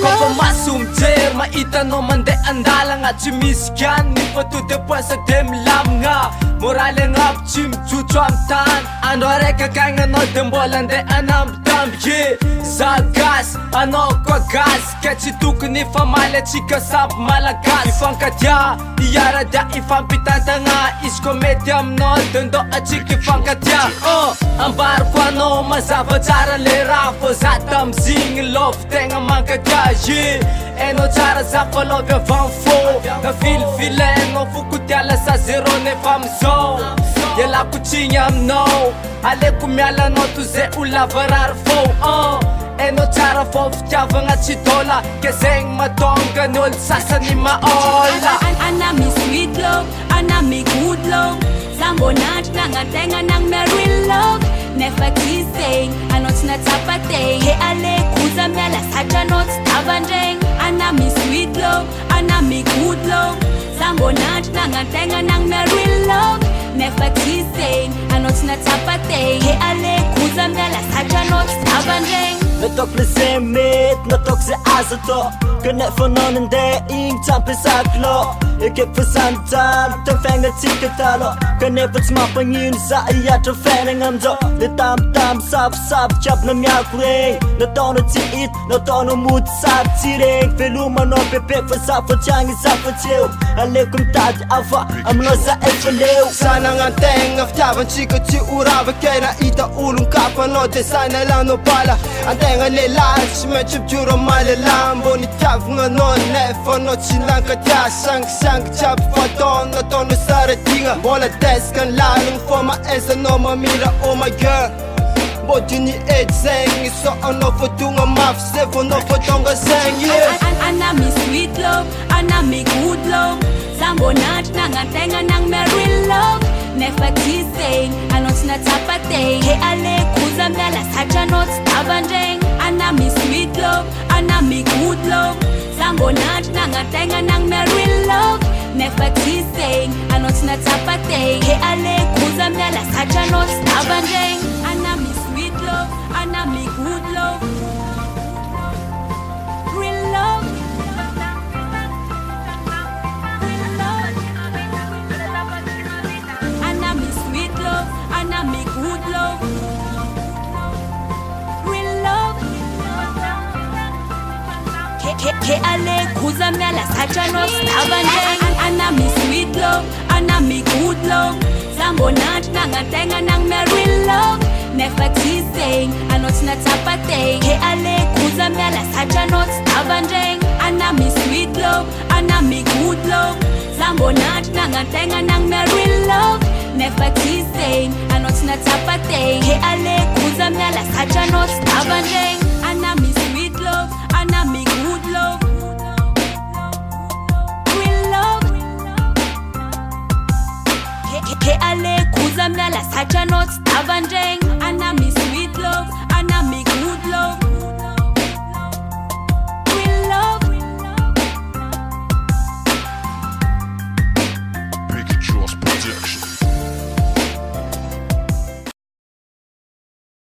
Kofa masumjer, maitanao mandeha andalagna tsy misy kiany nifatody poisa de milamagna moraly agnabo tsy mijotso amy tany andro araiky akagny de mbola andeha anambitambiky za gasy anao koa gasy ka tsy tokony ifamaly atsika samby malagasy ifankatia iaradia ifampitantagna izy koa mety aminao de ndô atsika ifankatia ambariko anao mazava tsara le raha fô za tamizigny lôvo tegna mankatia enao tsara za fa lovy avan fô na vilivilianao fokotia lasa zéro nefa amizao ialako tsigny aminao aleko miala anao to zay olona varary fô enao tsara fô fitiavagna tsy dôla ke zegny matonga ny olo sasany maôla anami sweet love anami good love za mbô natry nagnategna nagnome real love nefa tsy zegny anao tsy natsapategny he alekoza miala satria anao tsy tavandregny anami sweet love anami good love za mbô natry nagnategna nagnome real love nefa tsy zegny anao tsy natsapategny he alekoza miala satria anao tsy tavandregny nataoko le zay mety nataoko zay azo atao kanefa anao nandeha igny tsy ampiasako lô ekefa sanijalo tamy fiaignatsika taloha kanefa tsy mampagnino za hiatra fiainagna amizao le tambitamby savosavo jiaby miako regny nataonao tsy hita nataonao mody sady tsy regny velomanao bebe fa za fa tsy agny za fa tsy eo aleko mitady afa aminao za efa leo sanagnategna fitiavantsika tsy oravake nahita olon-kafa anao de sanalanao bala antegna lehilahy tsy maintsy mijoro mahalala mbô nitiavagna anao nefa anao tsy nankatia sangisangy jiaby fatao nataonao saradigna mbola desaka ny lalagna fô mahaizanao mamira oh my girl mbô diny edy zegny so anao fotogna mafy zay vao anao fotonga zegny anami sweet love anami good love za mbô natry nagnategna nagnome real love nefa tsy zegny anao tsy natsapategny he alekoza miala satria anao tsy tavandregny anami sweet love anami good love za mbô natry nagnategna nagnome real love nefa tsy zegny anao tsy natsapategny he alekoza miala satria anao tsy tavandregny anami sweet love anami good love real love anami sweet love anami good love real love he alekoza miala satria anao tsy tavandregny anami sweet love anami good love za mbô natry nagnategna nagnome real love nefa tsy zegny anao tsy natsapategny he alekoza miala satria anao tsy tavandregny anami sweet love anami good love za mbô natry nagnategna nagnome real love nefa tsy zegny anao tsy natsapategny he alekoza miala satria anao tsy tavandregny anami sweet love anami good love real love he alekoza miala satria anao tsy tavandregny anami sweet love